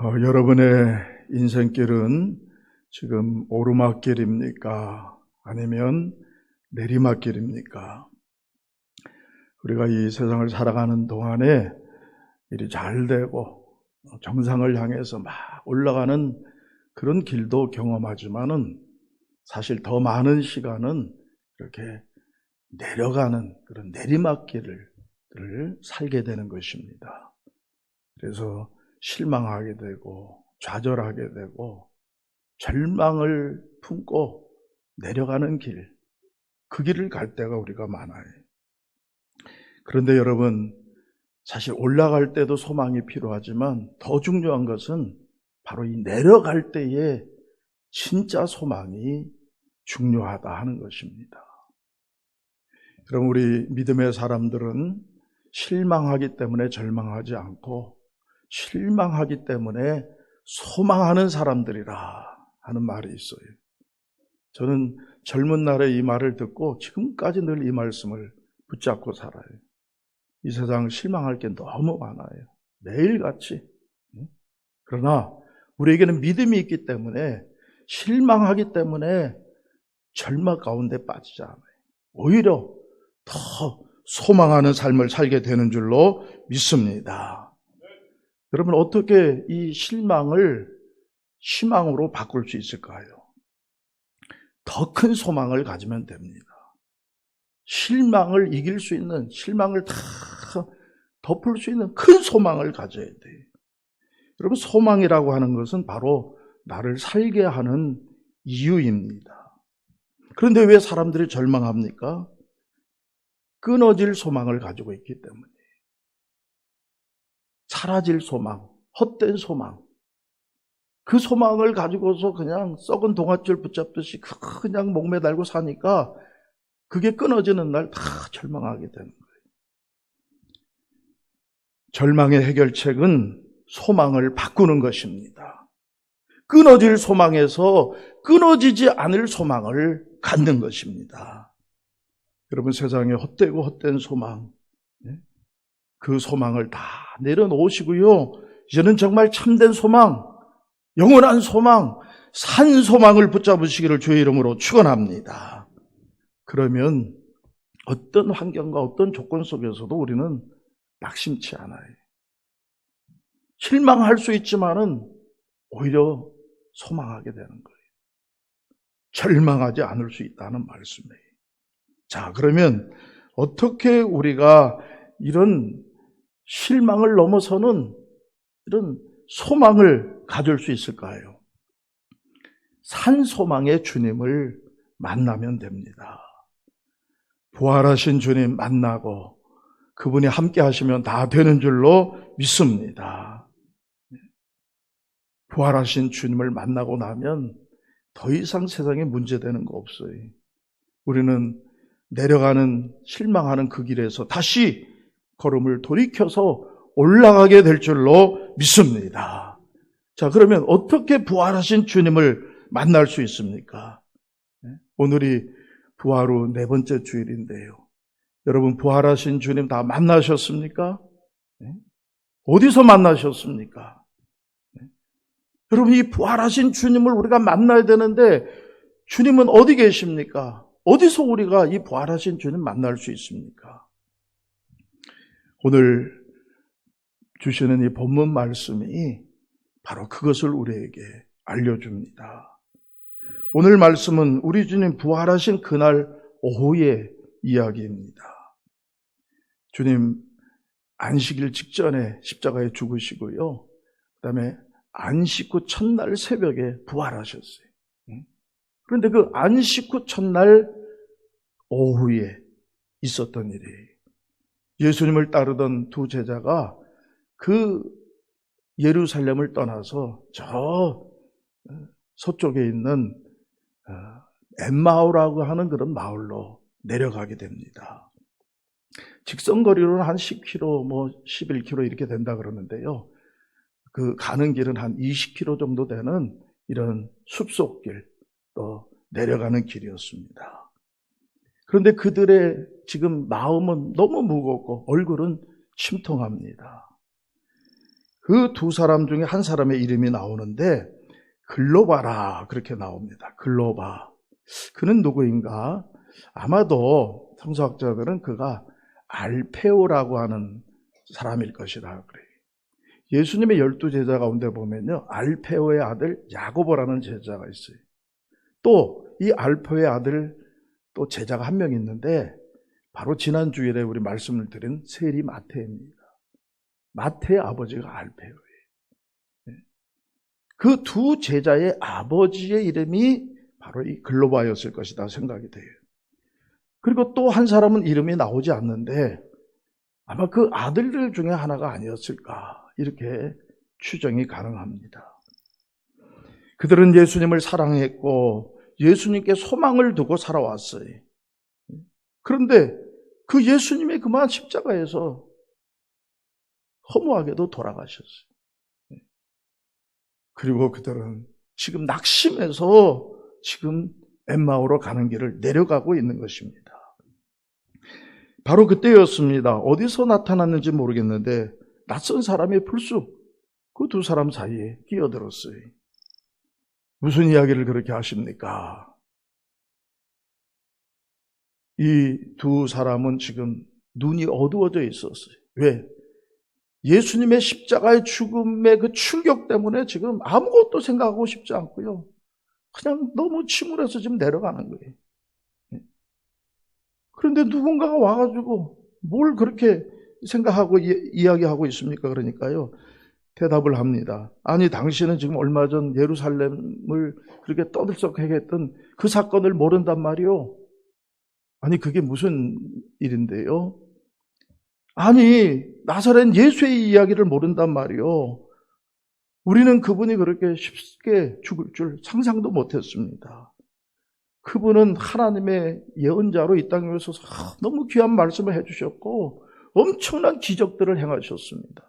여러분의 인생길은 지금 오르막길입니까? 아니면 내리막길입니까? 우리가 이 세상을 살아가는 동안에 일이 잘 되고 정상을 향해서 막 올라가는 그런 길도 경험하지만은 사실 더 많은 시간은 이렇게 내려가는 그런 내리막길을 살게 되는 것입니다. 그래서 실망하게 되고 좌절하게 되고 절망을 품고 내려가는 길, 그 길을 갈 때가 우리가 많아요. 그런데 여러분, 사실 올라갈 때도 소망이 필요하지만 더 중요한 것은 바로 이 내려갈 때에 진짜 소망이 중요하다 하는 것입니다. 여러분, 우리 믿음의 사람들은 실망하기 때문에 절망하지 않고 실망하기 때문에 소망하는 사람들이라 하는 말이 있어요. 저는 젊은 날에 이 말을 듣고 지금까지 늘 이 말씀을 붙잡고 살아요. 이 세상 실망할 게 너무 많아요. 매일같이. 그러나 우리에게는 믿음이 있기 때문에 실망하기 때문에 절망 가운데 빠지지 않아요. 오히려 더 소망하는 삶을 살게 되는 줄로 믿습니다. 여러분, 어떻게 이 실망을 희망으로 바꿀 수 있을까요? 더 큰 소망을 가지면 됩니다. 실망을 이길 수 있는, 실망을 다 덮을 수 있는 큰 소망을 가져야 돼요. 여러분, 소망이라고 하는 것은 바로 나를 살게 하는 이유입니다. 그런데 왜 사람들이 절망합니까? 끊어질 소망을 가지고 있기 때문에. 사라질 소망, 헛된 소망. 그 소망을 가지고서 그냥 썩은 동아줄 붙잡듯이 그냥 목매달고 사니까 그게 끊어지는 날 다 절망하게 되는 거예요. 절망의 해결책은 소망을 바꾸는 것입니다. 끊어질 소망에서 끊어지지 않을 소망을 갖는 것입니다. 여러분, 세상에 헛되고 헛된 소망, 그 소망을 다 내려놓으시고요. 이제는 정말 참된 소망, 영원한 소망, 산 소망을 붙잡으시기를 주의 이름으로 축원합니다. 그러면 어떤 환경과 어떤 조건 속에서도 우리는 낙심치 않아요. 실망할 수 있지만은 오히려 소망하게 되는 거예요. 절망하지 않을 수 있다는 말씀이에요. 자, 그러면 어떻게 우리가 이런 실망을 넘어서는 이런 소망을 가질 수 있을까요? 산 소망의 주님을 만나면 됩니다. 부활하신 주님 만나고 그분이 함께 하시면 다 되는 줄로 믿습니다. 부활하신 주님을 만나고 나면 더 이상 세상에 문제되는 거 없어요. 우리는 내려가는 실망하는 그 길에서 다시 걸음을 돌이켜서 올라가게 될 줄로 믿습니다. 자, 그러면 어떻게 부활하신 주님을 만날 수 있습니까? 오늘이 부활 후 4번째 주일인데요. 여러분, 부활하신 주님 다 만나셨습니까? 어디서 만나셨습니까? 여러분, 이 부활하신 주님을 우리가 만나야 되는데 주님은 어디 계십니까? 어디서 우리가 이 부활하신 주님 만날 수 있습니까? 오늘 주시는 이 본문 말씀이 바로 그것을 우리에게 알려줍니다. 오늘 말씀은 우리 주님 부활하신 그날 오후의 이야기입니다. 주님 안식일 직전에 십자가에 죽으시고요. 그 다음에 안식 후 첫날 새벽에 부활하셨어요. 그런데 그 안식 후 첫날 오후에 있었던 일이에요. 예수님을 따르던 두 제자가 그 예루살렘을 떠나서 저 서쪽에 있는 엠마오라고 하는 그런 마을로 내려가게 됩니다. 직선거리로는 한 10km, 11km 이렇게 된다 그러는데요. 그 가는 길은 한 20km 정도 되는 이런 숲속길, 또 내려가는 길이었습니다. 그런데 그들의 지금 마음은 너무 무겁고 얼굴은 침통합니다. 그 두 사람 중에 한 사람의 이름이 나오는데 글로바라 그렇게 나옵니다. 글로바. 그는 누구인가? 아마도 성서학자들은 그가 알페오라고 하는 사람일 것이다 그래요. 예수님의 12제자 가운데 보면요, 알페오의 아들 야고보라는 제자가 있어요. 또 이 알페오의 아들 또 제자가 한 명 있는데 바로 지난 주일에 우리 말씀을 드린 세리 마태입니다. 마태의 아버지가 알페오예요. 그 두 제자의 아버지의 이름이 바로 이 글로바였을 것이다 생각이 돼요. 그리고 또 한 사람은 이름이 나오지 않는데 아마 그 아들들 중에 하나가 아니었을까 이렇게 추정이 가능합니다. 그들은 예수님을 사랑했고 예수님께 소망을 두고 살아왔어요. 그런데 그 예수님이 그만 십자가에서 허무하게도 돌아가셨어요. 그리고 그들은 지금 낙심해서 지금 엠마오로 가는 길을 내려가고 있는 것입니다. 바로 그때였습니다. 어디서 나타났는지 모르겠는데 낯선 사람이 불쑥 그 두 사람 사이에 끼어들었어요. 무슨 이야기를 그렇게 하십니까? 이 두 사람은 지금 눈이 어두워져 있었어요. 왜? 예수님의 십자가의 죽음의 그 충격 때문에 지금 아무것도 생각하고 싶지 않고요. 그냥 너무 침울해서 지금 내려가는 거예요. 그런데 누군가가 와가지고 뭘 그렇게 생각하고 이야기하고 있습니까? 그러니까요. 대답을 합니다. 아니, 당신은 지금 얼마 전 예루살렘을 그렇게 떠들썩하게 했던 그 사건을 모른단 말이요. 아니, 그게 무슨 일인데요? 아니, 나사렛 예수의 이야기를 모른단 말이요. 우리는 그분이 그렇게 쉽게 죽을 줄 상상도 못했습니다. 그분은 하나님의 예언자로 이 땅에 오셔서 너무 귀한 말씀을 해주셨고 엄청난 기적들을 행하셨습니다.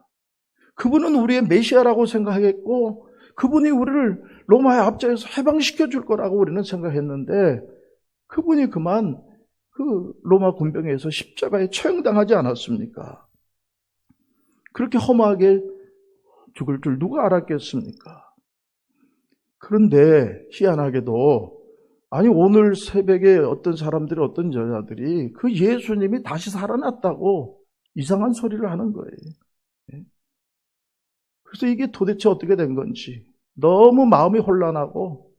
그분은 우리의 메시아라고 생각했고 그분이 우리를 로마의 압제에서 해방시켜 줄 거라고 우리는 생각했는데 그분이 그만 그 로마 군병에서 십자가에 처형당하지 않았습니까? 그렇게 험하게 죽을 줄 누가 알았겠습니까? 그런데 희한하게도 아니 오늘 새벽에 어떤 사람들이 어떤 여자들이 그 예수님이 다시 살아났다고 이상한 소리를 하는 거예요. 그래서 이게 도대체 어떻게 된 건지 너무 마음이 혼란하고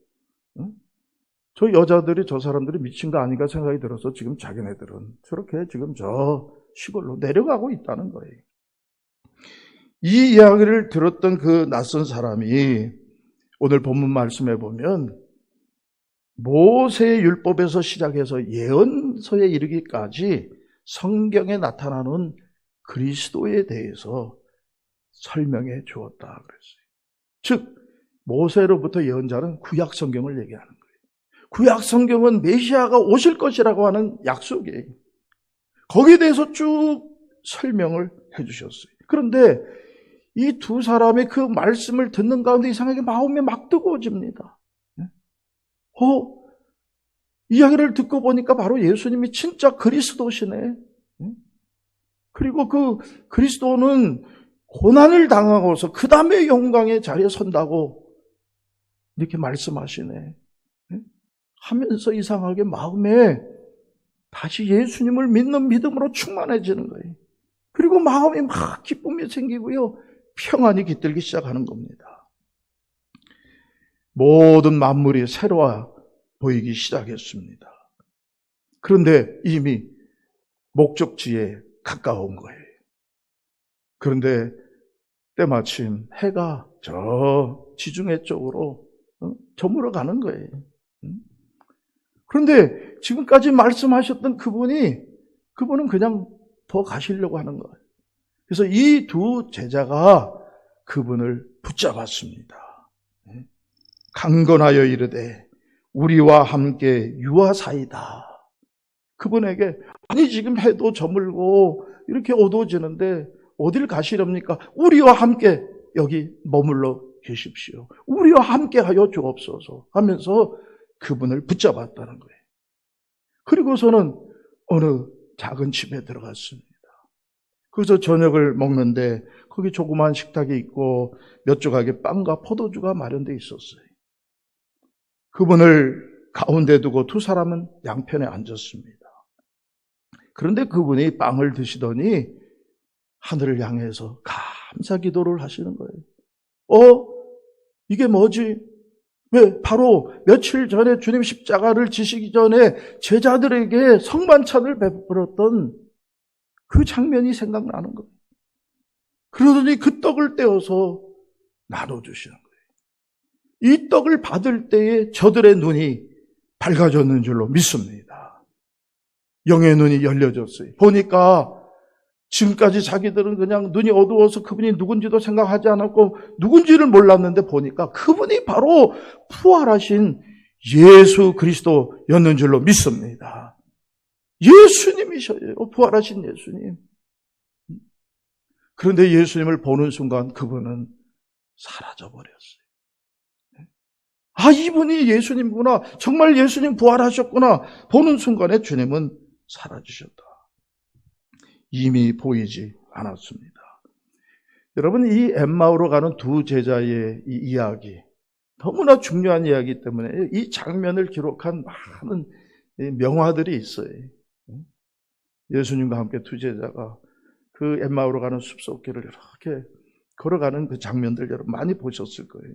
저 여자들이 저 사람들이 미친 거 아닌가 생각이 들어서 지금 자기네들은 저렇게 지금 저 시골로 내려가고 있다는 거예요. 이 이야기를 들었던 그 낯선 사람이 오늘 본문 말씀에 보면 모세의 율법에서 시작해서 예언서에 이르기까지 성경에 나타나는 그리스도에 대해서 설명해 주었다 그랬어요. 즉 모세로부터 예언자는 구약 성경을 얘기하는 거예요. 구약 성경은 메시아가 오실 것이라고 하는 약속이에요. 거기에 대해서 쭉 설명을 해 주셨어요. 그런데 이 두 사람이 그 말씀을 듣는 가운데 이상하게 마음이 막 뜨거워집니다. 이야기를 듣고 보니까 바로 예수님이 진짜 그리스도시네. 그리고 그 그리스도는 고난을 당하고서 그 다음에 영광의 자리에 선다고 이렇게 말씀하시네. 하면서 이상하게 마음에 다시 예수님을 믿는 믿음으로 충만해지는 거예요. 그리고 마음이 막 기쁨이 생기고요. 평안이 깃들기 시작하는 겁니다. 모든 만물이 새로워 보이기 시작했습니다. 그런데 이미 목적지에 가까운 거예요. 그런데 때마침 해가 저 지중해 쪽으로 저물어 가는 거예요. 그런데 지금까지 말씀하셨던 그분은 그냥 더 가시려고 하는 거예요. 그래서 이 두 제자가 그분을 붙잡았습니다. 강건하여 이르되 우리와 함께 유하사이다. 그분에게 아니 지금 해도 저물고 이렇게 어두워지는데 어딜 가시렵니까? 우리와 함께 여기 머물러 계십시오. 우리와 함께 하여 주옵소서 하면서 그분을 붙잡았다는 거예요. 그리고서는 어느 작은 집에 들어갔습니다. 거기서 저녁을 먹는데 거기 조그마한 식탁이 있고 몇 조각의 빵과 포도주가 마련되어 있었어요. 그분을 가운데 두고 두 사람은 양편에 앉았습니다. 그런데 그분이 빵을 드시더니 하늘을 향해서 감사 기도를 하시는 거예요. 이게 뭐지? 왜? 바로 며칠 전에 주님 십자가를 지시기 전에 제자들에게 성만찬을 베풀었던 그 장면이 생각나는 거예요. 그러더니 그 떡을 떼어서 나눠주시는 거예요. 이 떡을 받을 때에 저들의 눈이 밝아졌는 줄로 믿습니다. 영의 눈이 열려졌어요. 보니까 지금까지 자기들은 그냥 눈이 어두워서 그분이 누군지도 생각하지 않았고 누군지를 몰랐는데 보니까 그분이 바로 부활하신 예수 그리스도였는 줄로 믿습니다. 예수님이셔요. 부활하신 예수님. 그런데 예수님을 보는 순간 그분은 사라져버렸어요. 이분이 예수님구나. 정말 예수님 부활하셨구나. 보는 순간에 주님은 사라지셨다. 이미 보이지 않았습니다. 여러분, 이 엠마오로 가는 두 제자의 이 이야기, 너무나 중요한 이야기 때문에 이 장면을 기록한 많은 명화들이 있어요. 예수님과 함께 두 제자가 그 엠마오로 가는 숲속길을 이렇게 걸어가는 그 장면들 여러분 많이 보셨을 거예요.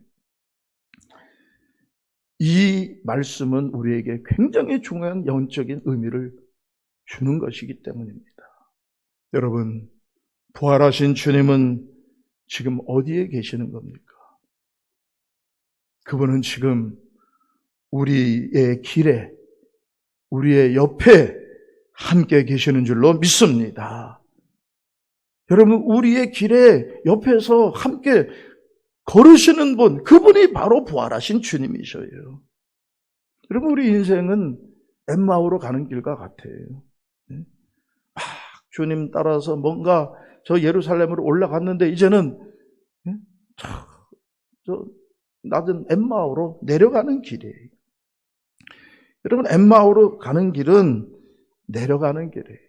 이 말씀은 우리에게 굉장히 중요한 영적인 의미를 주는 것이기 때문입니다. 여러분, 부활하신 주님은 지금 어디에 계시는 겁니까? 그분은 지금 우리의 길에, 우리의 옆에 함께 계시는 줄로 믿습니다. 여러분, 우리의 길에 옆에서 함께 걸으시는 분, 그분이 바로 부활하신 주님이셔요. 여러분, 우리 인생은 엠마오로 가는 길과 같아요. 주님 따라서 뭔가 저 예루살렘으로 올라갔는데 이제는 저 낮은 엠마오로 내려가는 길이에요. 여러분, 엠마오로 가는 길은 내려가는 길이에요.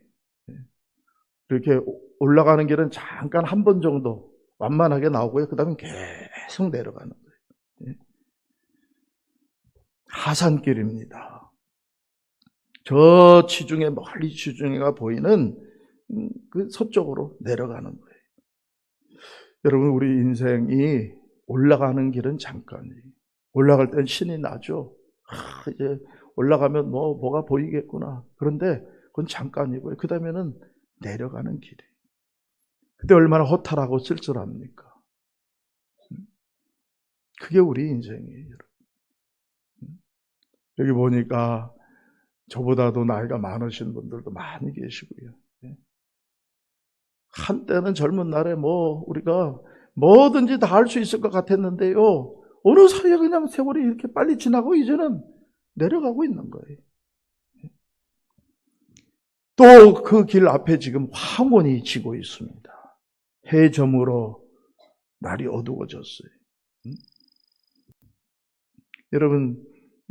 이렇게 올라가는 길은 잠깐 한 번 정도 완만하게 나오고요. 그 다음에 계속 내려가는 거예요. 하산길입니다. 저 지중해, 멀리 지중해가 보이는 그 서쪽으로 내려가는 거예요. 여러분, 우리 인생이 올라가는 길은 잠깐이에요. 올라갈 땐 신이 나죠. 이제 올라가면 뭐가 보이겠구나. 그런데 그건 잠깐이고요. 그 다음에는 내려가는 길이에요. 그때 얼마나 허탈하고 쓸쓸합니까? 그게 우리 인생이에요, 여러분. 여기 보니까 저보다도 나이가 많으신 분들도 많이 계시고요. 한때는 젊은 날에 우리가 뭐든지 다 할 수 있을 것 같았는데요. 어느 사이에 그냥 세월이 이렇게 빨리 지나고 이제는 내려가고 있는 거예요. 또 그 길 앞에 지금 황혼이 지고 있습니다. 해 저물어 날이 어두워졌어요. 여러분,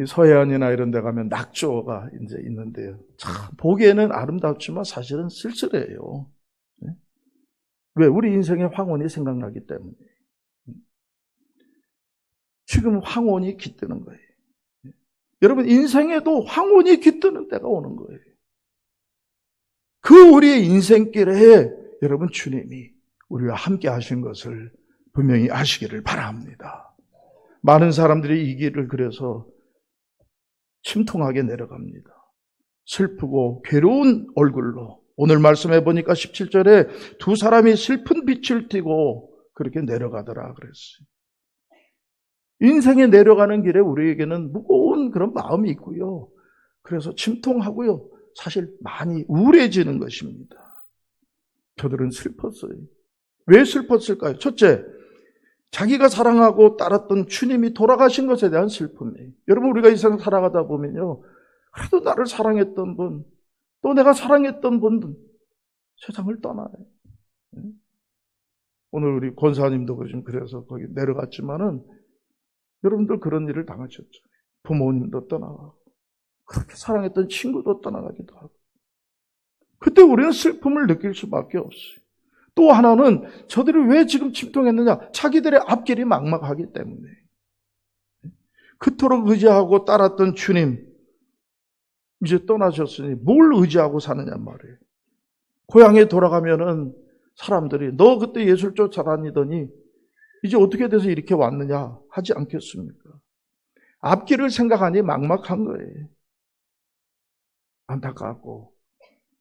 서해안이나 이런 데 가면 낙조가 이제 있는데요. 참 보기에는 아름답지만 사실은 쓸쓸해요. 왜? 우리 인생의 황혼이 생각나기 때문에. 지금 황혼이 깃드는 거예요. 여러분, 인생에도 황혼이 깃드는 때가 오는 거예요. 그 우리의 인생길에 여러분 주님이 우리와 함께 하신 것을 분명히 아시기를 바랍니다. 많은 사람들이 이 길을 그래서 침통하게 내려갑니다. 슬프고 괴로운 얼굴로. 오늘 말씀해 보니까 17절에 두 사람이 슬픈 빛을 띠고 그렇게 내려가더라 그랬어요. 인생에 내려가는 길에 우리에게는 무거운 그런 마음이 있고요. 그래서 침통하고요. 사실 많이 우울해지는 것입니다. 저들은 슬펐어요. 왜 슬펐을까요? 첫째, 자기가 사랑하고 따랐던 주님이 돌아가신 것에 대한 슬픔이에요. 여러분, 우리가 이 세상 살아가다 보면요. 그래도 나를 사랑했던 분, 또 내가 사랑했던 분들 세상을 떠나요. 오늘 우리 권사님도 그래서 거기 내려갔지만은 여러분들 그런 일을 당하셨죠. 부모님도 떠나가고 그렇게 사랑했던 친구도 떠나가기도 하고. 그때 우리는 슬픔을 느낄 수밖에 없어요. 또 하나는 저들이 왜 지금 침통했느냐? 자기들의 앞길이 막막하기 때문에. 그토록 의지하고 따랐던 주님, 이제 떠나셨으니 뭘 의지하고 사느냐 말이에요. 고향에 돌아가면은 사람들이 너 그때 예수를 쫓아다니더니 이제 어떻게 돼서 이렇게 왔느냐 하지 않겠습니까? 앞길을 생각하니 막막한 거예요. 안타깝고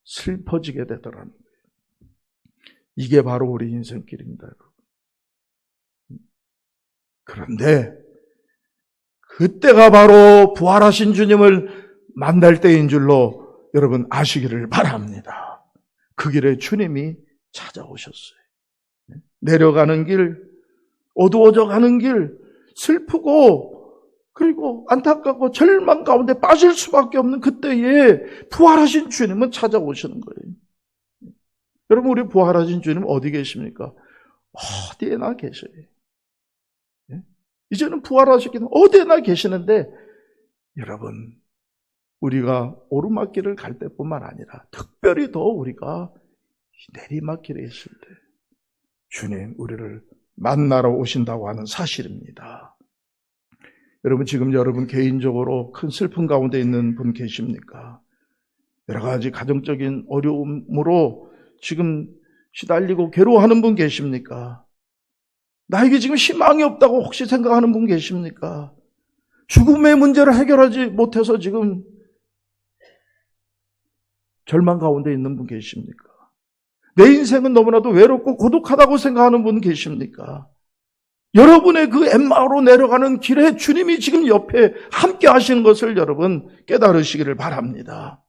슬퍼지게 되더라는 거예요. 이게 바로 우리 인생길입니다. 그런데 그때가 바로 부활하신 주님을 만날 때인 줄로 여러분 아시기를 바랍니다. 그 길에 주님이 찾아오셨어요. 내려가는 길, 어두워져 가는 길, 슬프고 그리고 안타깝고 절망 가운데 빠질 수밖에 없는 그때에 부활하신 주님은 찾아오시는 거예요. 여러분, 우리 부활하신 주님 어디 계십니까? 어디에나 계셔요. 이제는 부활하셨기는 어디에나 계시는데 여러분, 우리가 오르막길을 갈 때뿐만 아니라 특별히 더 우리가 내리막길에 있을 때 주님 우리를 만나러 오신다고 하는 사실입니다. 여러분, 지금 여러분 개인적으로 큰 슬픔 가운데 있는 분 계십니까? 여러 가지 가정적인 어려움으로 지금 시달리고 괴로워하는 분 계십니까? 나에게 지금 희망이 없다고 혹시 생각하는 분 계십니까? 죽음의 문제를 해결하지 못해서 지금 절망 가운데 있는 분 계십니까? 내 인생은 너무나도 외롭고 고독하다고 생각하는 분 계십니까? 여러분의 그 엠마오로 내려가는 길에 주님이 지금 옆에 함께 하시는 것을 여러분 깨달으시기를 바랍니다.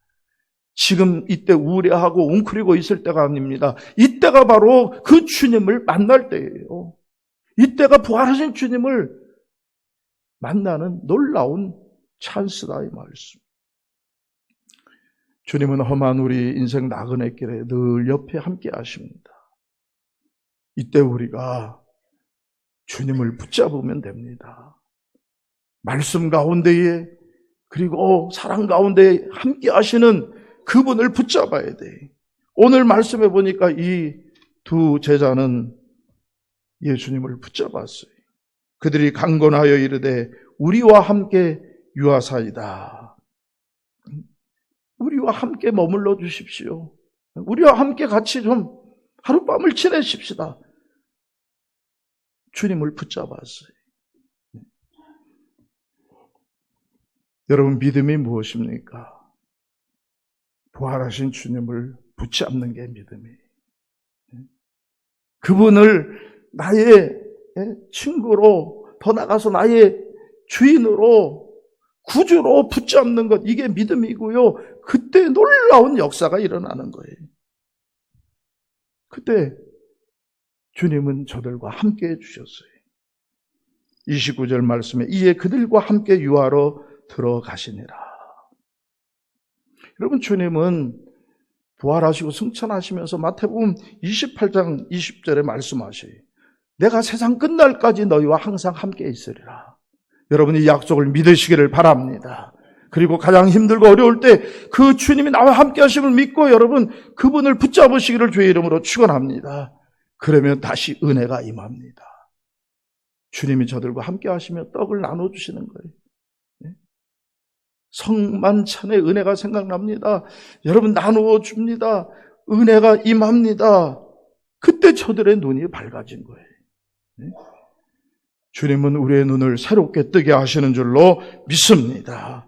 지금 이때 우려하고 웅크리고 있을 때가 아닙니다. 이때가 바로 그 주님을 만날 때예요. 이때가 부활하신 주님을 만나는 놀라운 찬스다 이 말씀. 주님은 험한 우리 인생 나그네 길에 늘 옆에 함께 하십니다. 이때 우리가 주님을 붙잡으면 됩니다. 말씀 가운데에 그리고 사랑 가운데 함께 하시는 그분을 붙잡아야 돼. 오늘 말씀해 보니까 이 두 제자는 예수님을 붙잡았어요. 그들이 강건하여 이르되 우리와 함께 유하사이다. 우리와 함께 머물러 주십시오. 우리와 함께 같이 좀 하룻밤을 지내십시다. 주님을 붙잡았어요. 여러분, 믿음이 무엇입니까? 부활하신 주님을 붙잡는 게 믿음이에요. 그분을 나의 친구로, 더 나아가서 나의 주인으로, 구주로 붙잡는 것, 이게 믿음이고요. 그때 놀라운 역사가 일어나는 거예요. 그때 주님은 저들과 함께 해주셨어요. 29절 말씀에 이에 그들과 함께 유하러 들어가시니라. 여러분, 주님은 부활하시고 승천하시면서 마태복음 28장 20절에 말씀하셔요. 내가 세상 끝날까지 너희와 항상 함께 있으리라. 여러분이 이 약속을 믿으시기를 바랍니다. 그리고 가장 힘들고 어려울 때 그 주님이 나와 함께 하심을 믿고 여러분 그분을 붙잡으시기를 주의 이름으로 축원합니다. 그러면 다시 은혜가 임합니다. 주님이 저들과 함께 하시며 떡을 나눠주시는 거예요. 성만찬의 은혜가 생각납니다. 여러분 나누어 줍니다. 은혜가 임합니다. 그때 저들의 눈이 밝아진 거예요. 주님은 우리의 눈을 새롭게 뜨게 하시는 줄로 믿습니다.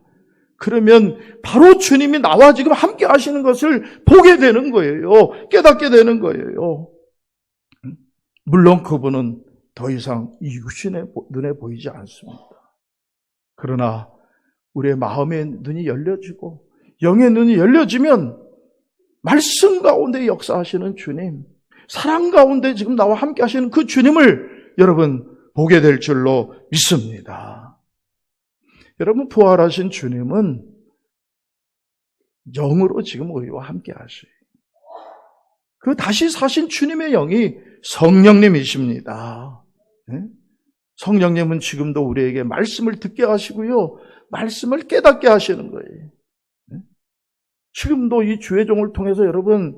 그러면 바로 주님이 나와 지금 함께 하시는 것을 보게 되는 거예요. 깨닫게 되는 거예요. 물론 그분은 더 이상 이 육신의 눈에 보이지 않습니다. 그러나 우리의 마음의 눈이 열려지고 영의 눈이 열려지면 말씀 가운데 역사하시는 주님, 사랑 가운데 지금 나와 함께 하시는 그 주님을 여러분 보게 될 줄로 믿습니다. 여러분, 부활하신 주님은 영으로 지금 우리와 함께 하셔요. 그 다시 사신 주님의 영이 성령님이십니다. 성령님은 지금도 우리에게 말씀을 듣게 하시고요, 말씀을 깨닫게 하시는 거예요. 지금도 이 주의 종을 통해서 여러분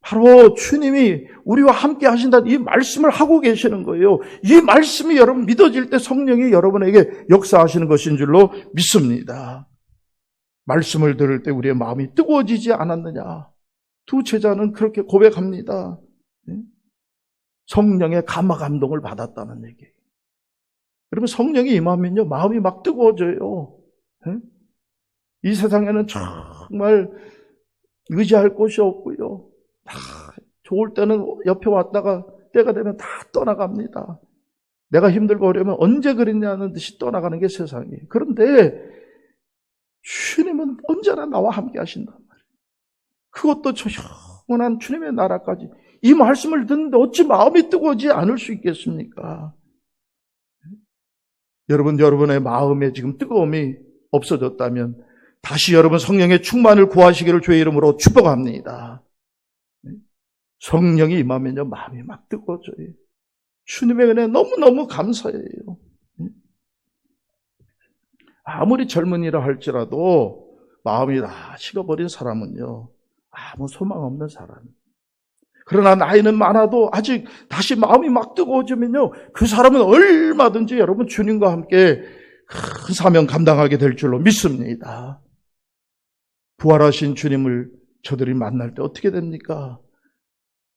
바로 주님이 우리와 함께 하신다는 이 말씀을 하고 계시는 거예요. 이 말씀이 여러분 믿어질 때 성령이 여러분에게 역사하시는 것인 줄로 믿습니다. 말씀을 들을 때 우리의 마음이 뜨거워지지 않았느냐. 두 제자는 그렇게 고백합니다. 성령의 감화 감동을 받았다는 얘기예요. 여러분 성령이 임하면요 마음이 막 뜨거워져요. 이 세상에는 정말 의지할 곳이 없고요. 다 좋을 때는 옆에 왔다가 때가 되면 다 떠나갑니다. 내가 힘들고 어려우면 언제 그랬냐는 듯이 떠나가는 게 세상이에요. 그런데 주님은 언제나 나와 함께 하신단 말이에요. 그것도 조용한 주님의 나라까지. 이 말씀을 듣는데 어찌 마음이 뜨거워지지 않을 수 있겠습니까? 여러분의 마음에 지금 뜨거움이 없어졌다면 다시 여러분 성령의 충만을 구하시기를 주의 이름으로 축복합니다. 성령이 임하면요 마음이 막 뜨거워져요. 주님의 은혜 너무너무 감사해요. 아무리 젊은이라 할지라도 마음이 다 식어버린 사람은요 아무 소망 없는 사람. 그러나 나이는 많아도 아직 다시 마음이 막 뜨거워지면요 그 사람은 얼마든지 여러분 주님과 함께 큰 사명 감당하게 될 줄로 믿습니다. 부활하신 주님을 저들이 만날 때 어떻게 됩니까?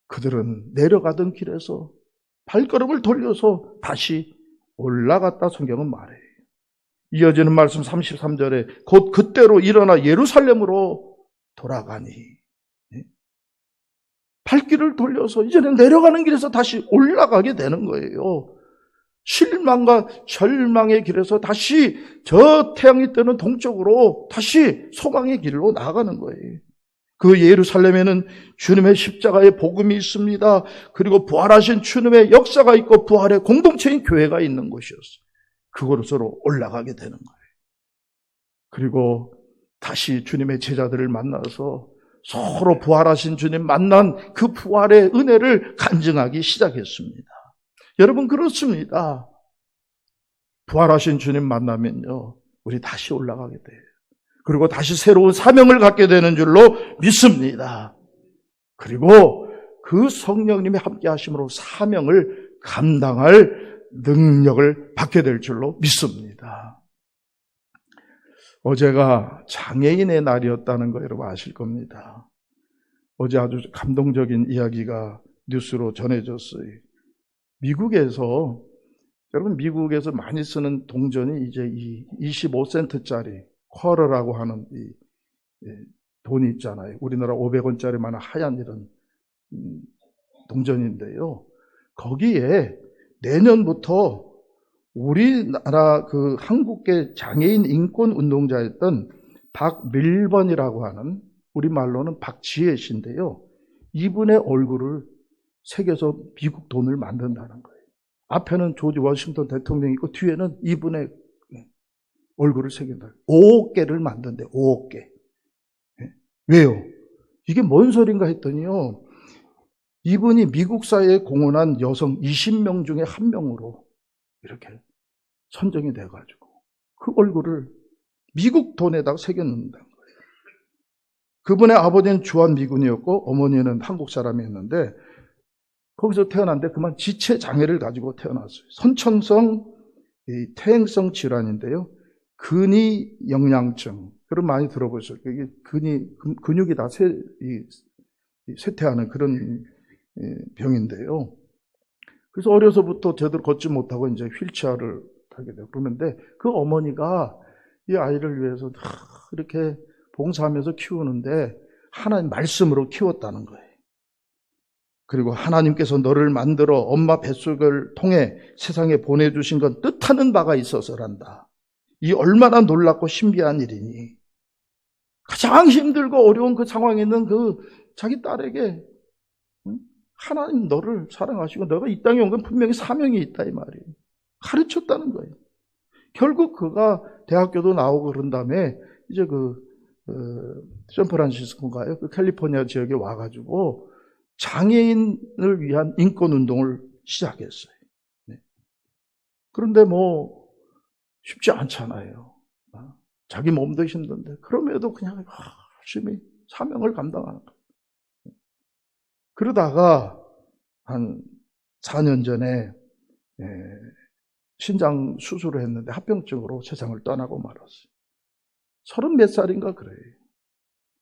그들은 내려가던 길에서 발걸음을 돌려서 다시 올라갔다 성경은 말해요. 이어지는 말씀 33절에 곧 그때로 일어나 예루살렘으로 돌아가니 발길을 돌려서 이제는 내려가는 길에서 다시 올라가게 되는 거예요. 실망과 절망의 길에서 다시 저 태양이 뜨는 동쪽으로 다시 소망의 길로 나아가는 거예요. 그 예루살렘에는 주님의 십자가의 복음이 있습니다. 그리고 부활하신 주님의 역사가 있고 부활의 공동체인 교회가 있는 곳이었어요. 그곳으로 올라가게 되는 거예요. 그리고 다시 주님의 제자들을 만나서 서로 부활하신 주님 만난 그 부활의 은혜를 간증하기 시작했습니다. 여러분 그렇습니다. 부활하신 주님 만나면요 우리 다시 올라가게 돼요. 그리고 다시 새로운 사명을 갖게 되는 줄로 믿습니다. 그리고 그 성령님이 함께 하심으로 사명을 감당할 능력을 받게 될 줄로 믿습니다. 어제가 장애인의 날이었다는 거 여러분 아실 겁니다. 어제 아주 감동적인 이야기가 뉴스로 전해졌어요. 여러분 미국에서 많이 쓰는 동전이 이제 이 25센트짜리 쿼러라고 하는 이 돈이 있잖아요. 우리나라 500원짜리만 하얀 이런 동전인데요. 거기에 내년부터 우리나라 그 한국계 장애인 인권 운동자였던 박밀번이라고 하는 우리말로는 박지혜 씨인데요. 이분의 얼굴을 새겨서 미국 돈을 만든다는 거예요. 앞에는 조지 워싱턴 대통령이 있고 뒤에는 이분의 얼굴을 새긴다. 5억 개를 만든대. 5억 개. 왜요? 이게 뭔 소린가 했더니요. 이분이 미국 사회에 공헌한 여성 20명 중에 한 명으로 이렇게 선정이 돼가지고 그 얼굴을 미국 돈에다가 새겨놓는다는 거예요. 그분의 아버지는 주한미군이었고 어머니는 한국 사람이었는데 거기서 태어났는데 그만 지체 장애를 가지고 태어났어요. 선천성 퇴행성 질환인데요. 근위 영양증. 여러분 많이 들어보셨어요. 이게 근육이 다 쇠퇴하는 그런 병인데요. 그래서 어려서부터 제대로 걷지 못하고 이제 휠체어를 타게 되고 그러는데 그 어머니가 이 아이를 위해서 이렇게 봉사하면서 키우는데 하나님 말씀으로 키웠다는 거예요. 그리고 하나님께서 너를 만들어 엄마 뱃속을 통해 세상에 보내주신 건 뜻하는 바가 있어서란다. 이 얼마나 놀랍고 신비한 일이니. 가장 힘들고 어려운 그 상황에 있는 그 자기 딸에게 하나님 너를 사랑하시고 너가 이 땅에 온 건 분명히 사명이 있다 이 말이에요. 가르쳤다는 거예요. 결국 그가 대학교도 나오고 그런 다음에 이제 샌프란시스코인가요? 그 캘리포니아 지역에 와가지고 장애인을 위한 인권운동을 시작했어요. 네. 그런데 쉽지 않잖아요. 자기 몸도 힘든데 그럼에도 그냥 열심히 사명을 감당하는 거예요. 그러다가 한 4년 전에 신장 수술을 했는데 합병증으로 세상을 떠나고 말았어요. 30 몇 살인가 그래요.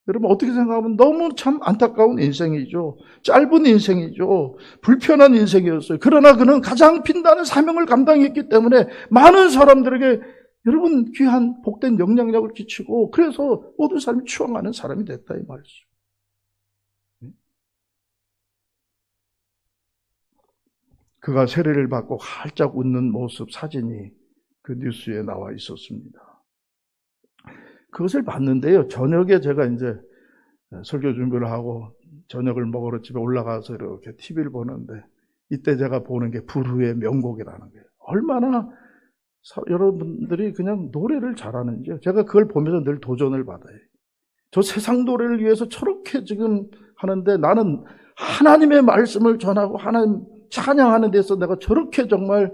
여러분 어떻게 생각하면 너무 참 안타까운 인생이죠. 짧은 인생이죠. 불편한 인생이었어요. 그러나 그는 가장 빛나는 사명을 감당했기 때문에 많은 사람들에게 여러분 귀한 복된 영향력을 끼치고 그래서 모든 사람이 추앙하는 사람이 됐다 이 말이죠. 그가 세례를 받고 활짝 웃는 모습 사진이 그 뉴스에 나와 있었습니다. 그것을 봤는데요. 저녁에 제가 이제 설교 준비를 하고 저녁을 먹으러 집에 올라가서 이렇게 TV를 보는데 이때 제가 보는 게 불후의 명곡이라는 거예요. 얼마나 여러분들이 그냥 노래를 잘하는지 제가 그걸 보면서 늘 도전을 받아요. 저 세상 노래를 위해서 저렇게 지금 하는데 나는 하나님의 말씀을 전하고 하나님 찬양하는 데서 내가 저렇게 정말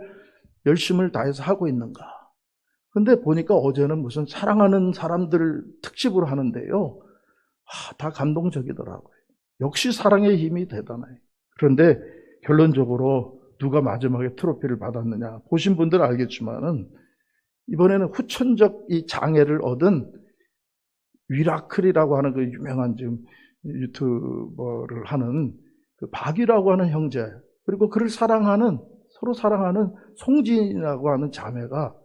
열심을 다해서 하고 있는가. 근데 보니까 어제는 무슨 사랑하는 사람들 특집으로 하는데요. 다 감동적이더라고요. 역시 사랑의 힘이 대단해요. 그런데 결론적으로 누가 마지막에 트로피를 받았느냐. 보신 분들은 알겠지만은 이번에는 후천적 이 장애를 얻은 위라클이라고 하는 그 유명한 지금 유튜버를 하는 그 박이라고 하는 형제, 그리고 그를 사랑하는, 서로 사랑하는 송진이라고 하는 자매가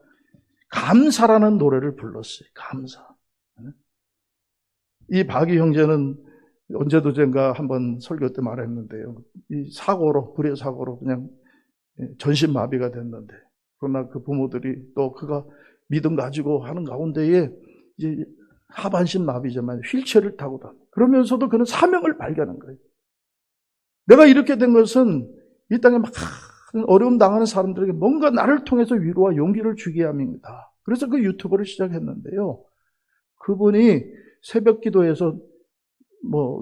감사라는 노래를 불렀어요. 감사. 이 박이 형제는 언제도젠가 한번 설교 때 말했는데요. 이 사고로, 불의 사고로 그냥 전신마비가 됐는데, 그러나 그 부모들이 또 그가 믿음 가지고 하는 가운데에 이제 하반신 마비지만 휠체어를 타고 다녀. 그러면서도 그는 사명을 발견한 거예요. 내가 이렇게 된 것은 이 땅에 막 어려움 당하는 사람들에게 뭔가 나를 통해서 위로와 용기를 주게 함입니다. 그래서 그 유튜브를 시작했는데요. 그분이 새벽 기도에서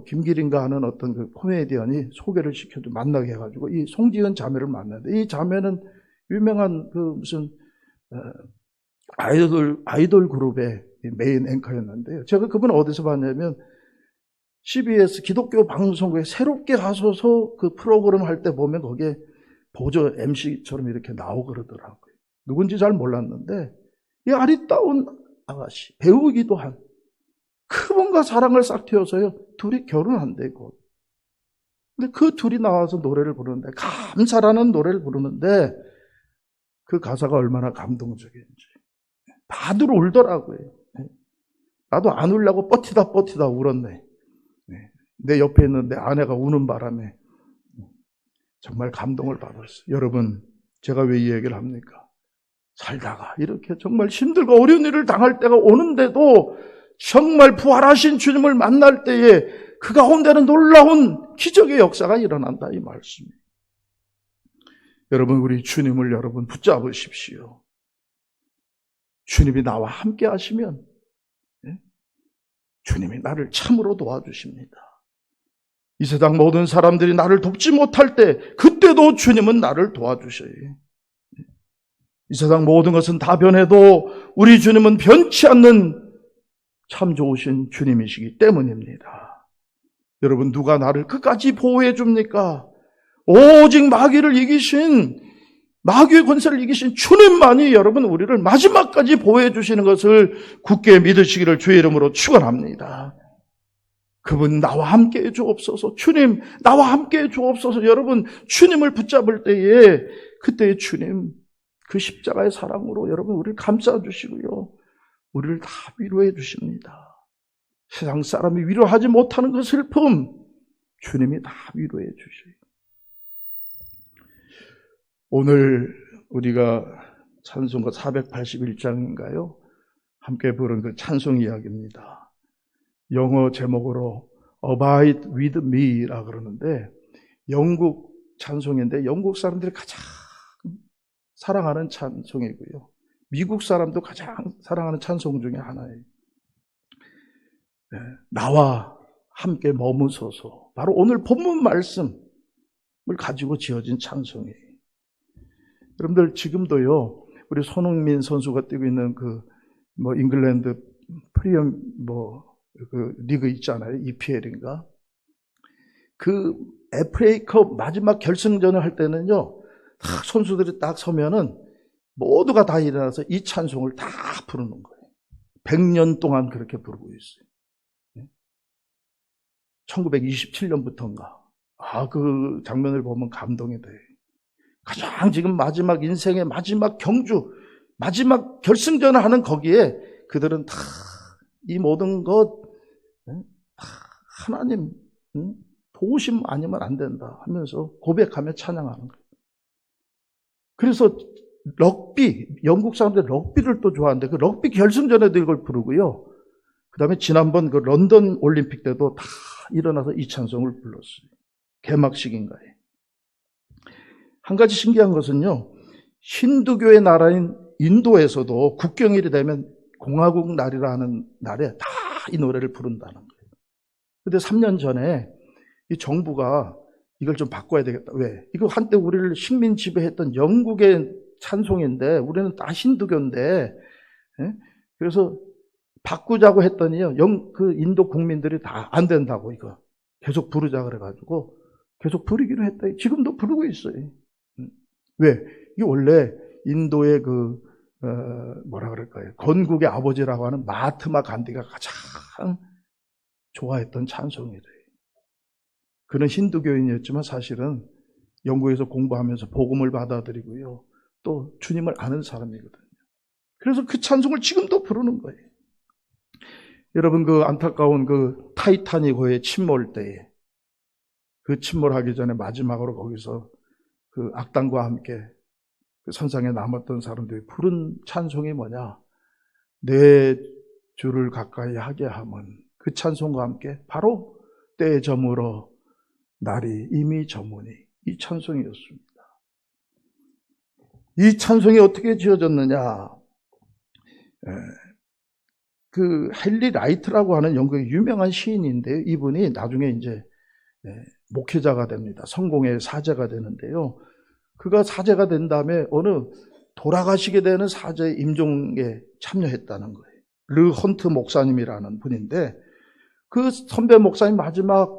김기린가 하는 어떤 그 코미디언이 소개를 시켜줘 만나게 해가지고 이 송지은 자매를 만났는데, 이 자매는 유명한 그 무슨 아이돌 그룹의 메인 앵커였는데요. 제가 그분을 어디서 봤냐면 CBS 기독교 방송국에 새롭게 가서서 그 프로그램 할 때 보면 거기에 보조 MC처럼 이렇게 나오고 그러더라고요. 누군지 잘 몰랐는데 이 아리따운 아가씨, 배우기도 한 그분과 사랑을 싹 틔워서요. 둘이 결혼한대고. 근데 그 둘이 나와서 노래를 부르는데, 감사라는 노래를 부르는데 그 가사가 얼마나 감동적인지 다들 울더라고요. 나도 안 울려고 버티다 울었네. 내 옆에 있는 내 아내가 우는 바람에 정말 감동을 받았어요. 여러분, 제가 왜 이 얘기를 합니까? 살다가 이렇게 정말 힘들고 어려운 일을 당할 때가 오는데도 정말 부활하신 주님을 만날 때에 그 가운데는 놀라운 기적의 역사가 일어난다 이 말씀이에요. 여러분, 우리 주님을 여러분 붙잡으십시오. 주님이 나와 함께 하시면 주님이 나를 참으로 도와주십니다. 이 세상 모든 사람들이 나를 돕지 못할 때 그때도 주님은 나를 도와주셔요. 이 세상 모든 것은 다 변해도 우리 주님은 변치 않는 참 좋으신 주님이시기 때문입니다. 여러분, 누가 나를 끝까지 보호해 줍니까? 오직 마귀의 권세를 이기신 주님만이 여러분 우리를 마지막까지 보호해 주시는 것을 굳게 믿으시기를 주의 이름으로 축원합니다. 그분 나와 함께해 주옵소서. 주님 나와 함께해 주옵소서. 여러분, 주님을 붙잡을 때에 그때의 주님 그 십자가의 사랑으로 여러분 우리를 감싸 주시고요, 우리를 다 위로해 주십니다. 세상 사람이 위로하지 못하는 그 슬픔 주님이 다 위로해 주셔요. 오늘 우리가 찬송가 481장인가요? 함께 부른 그 찬송 이야기입니다. 영어 제목으로 Abide with me라 그러는데 영국 찬송인데 영국 사람들이 가장 사랑하는 찬송이고요. 미국 사람도 가장 사랑하는 찬송 중에 하나예요. 나와 함께 머무소서. 바로 오늘 본문 말씀을 가지고 지어진 찬송이에요. 여러분들 지금도요, 우리 손흥민 선수가 뛰고 있는 잉글랜드 프리미엄 그 리그 있잖아요. EPL인가? 그 FA컵 마지막 결승전을 할 때는요, 딱 선수들이 딱 서면은 모두가 다 일어나서 이 찬송을 다 부르는 거예요. 100년 동안 그렇게 부르고 있어요. 1927년부터인가. 그 장면을 보면 감동이 돼요. 가장 지금 마지막 인생의 마지막 경주, 마지막 결승전을 하는 거기에 그들은 다 이 모든 것 하나님 도우심 아니면 안 된다 하면서 고백하며 찬양하는 거예요. 그래서 럭비, 영국 사람들 럭비를 또 좋아하는데 그 럭비 결승전에도 이걸 부르고요. 그 다음에 지난번 그 런던 올림픽 때도 다 일어나서 이 찬송을 불렀어요. 개막식인가에. 한 가지 신기한 것은요, 힌두교의 나라인 인도에서도 국경일이 되면 공화국 날이라 하는 날에 다 이 노래를 부른다는 거예요. 근데 3년 전에 이 정부가 이걸 좀 바꿔야 되겠다. 왜? 이거 한때 우리를 식민 지배했던 영국의 찬송인데 우리는 다 힌두교인데, 그래서 바꾸자고 했더니요, 그 인도 국민들이 다 안 된다고 이거 계속 부르자 그래가지고 계속 부르기로 했다. 지금도 부르고 있어요. 왜? 이게 원래 인도의 뭐라 그럴까요? 건국의 아버지라고 하는 마하트마 간디가 가장 좋아했던 찬송이래요. 그는 힌두교인이었지만 사실은 영국에서 공부하면서 복음을 받아들이고요. 또 주님을 아는 사람이거든요. 그래서 그 찬송을 지금도 부르는 거예요. 여러분, 그 안타까운 그 타이타닉호의 침몰 때에 그 침몰하기 전에 마지막으로 거기서 그 악당과 함께 그 선상에 남았던 사람들이 부른 찬송이 뭐냐? 내 주를 가까이 하게 함은, 그 찬송과 함께 바로 때에 저물어 날이 이미 저무니, 이 찬송이었습니다. 이 찬송이 어떻게 지어졌느냐? 그 헨리 라이트라고 하는 영국의 유명한 시인인데요. 이분이 나중에 이제 목회자가 됩니다. 성공의 사제가 되는데요. 그가 사제가 된 다음에 어느 돌아가시게 되는 사제 임종에 참여했다는 거예요. 르 헌트 목사님이라는 분인데 그 선배 목사님 마지막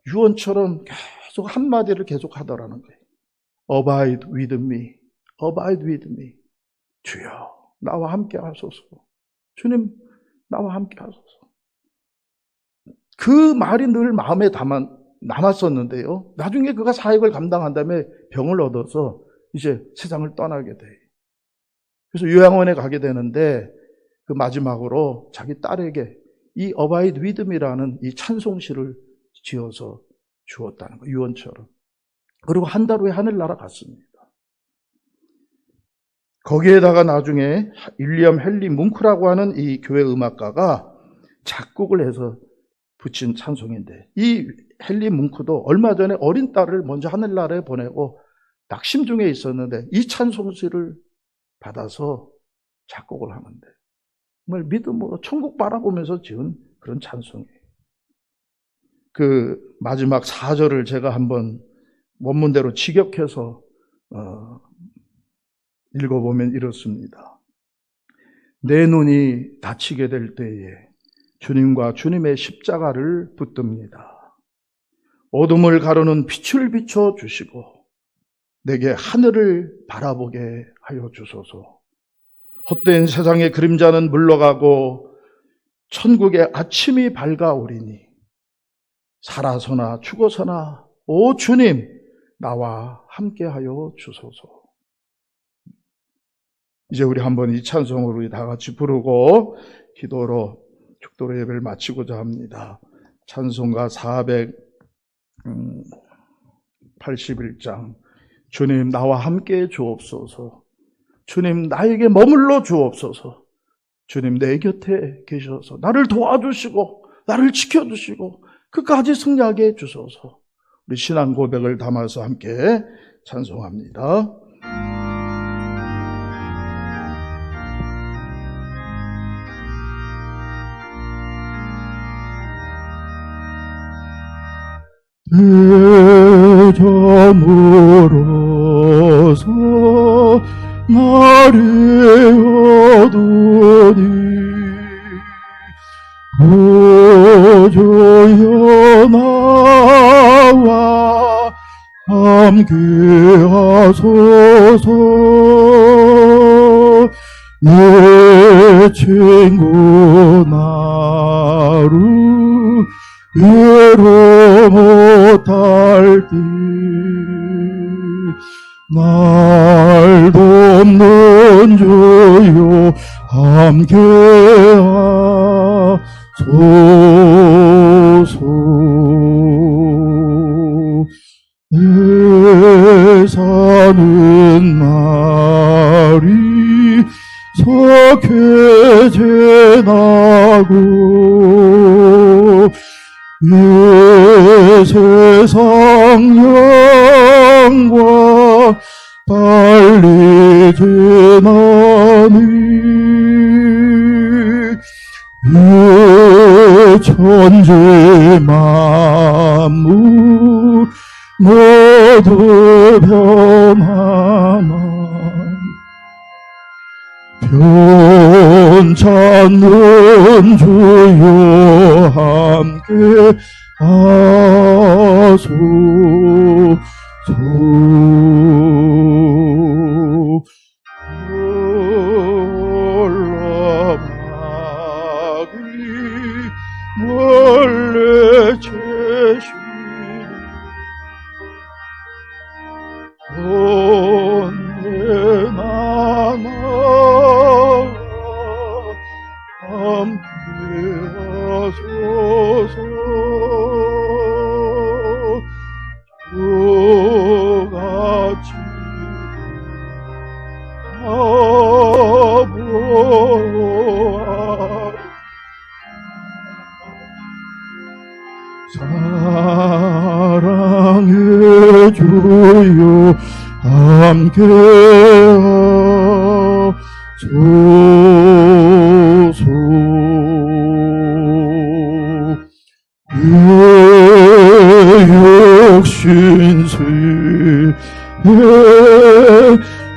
유언처럼 계속 한마디를 계속 하더라는 거예요. Abide with me, abide with me. 주여, 나와 함께 하소서. 주님, 나와 함께 하소서. 그 말이 늘 마음에 남았었는데요. 나중에 그가 사역을 감당한 다음에 병을 얻어서 이제 세상을 떠나게 돼요. 그래서 요양원에 가게 되는데 그 마지막으로 자기 딸에게 이 Abide with me라는 이 찬송시를 지어서 주었다는 거예요. 유언처럼. 그리고 한 달 후에 하늘나라 갔습니다. 거기에다가 나중에 윌리엄 헨리 뭉크라고 하는 이 교회 음악가가 작곡을 해서 붙인 찬송인데, 이 헨리 뭉크도 얼마 전에 어린 딸을 먼저 하늘나라에 보내고 낙심 중에 있었는데 이 찬송시를 받아서 작곡을 하는데 정말 믿음으로 천국 바라보면서 지은 그런 찬송이에요. 그 마지막 4절을 제가 한번 원문대로 직역해서 읽어보면 이렇습니다. 내 눈이 닫히게 될 때에 주님과 주님의 십자가를 붙듭니다. 어둠을 가르는 빛을 비춰주시고 내게 하늘을 바라보게 하여 주소서. 헛된 세상의 그림자는 물러가고 천국의 아침이 밝아오리니 살아서나 죽어서나 오 주님 나와 함께하여 주소서. 이제 우리 한번 이 찬송으로 다 같이 부르고 기도로 축도로 예배를 마치고자 합니다. 찬송가 481장. 주님 나와 함께 주옵소서. 주님 나에게 머물러 주옵소서. 주님 내 곁에 계셔서 나를 도와주시고 나를 지켜주시고 끝까지 승리하게 해주소서. 우리 신앙 고백을 담아서 함께 찬송합니다. 내 저물어서 날이 어두니 구주여 나와 하소서. 내 친구 나를 외로 못할 때 날 돕는 주여 함께 하소서. 내 사는 날이 석회 지나고 이 세상 영광 빨리 지나니 이 천지 만물 모두 변하나 변찮는 주여 함께 하소서. 올라가기 원래 채시니 언제나 나와 함께 하소서. 주같이 아보아 사랑의 주여 함께 하소서. 육신세에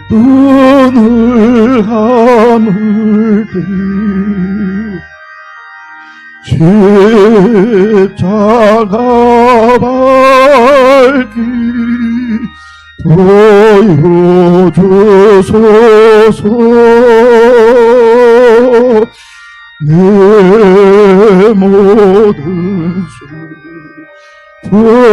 눈을 감을 때 십자가 밝기 보여주소서. 내 모든 외로워지고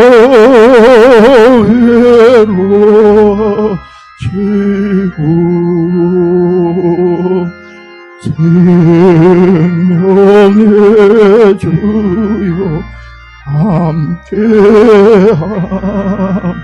생명의 주여 함께 하소서.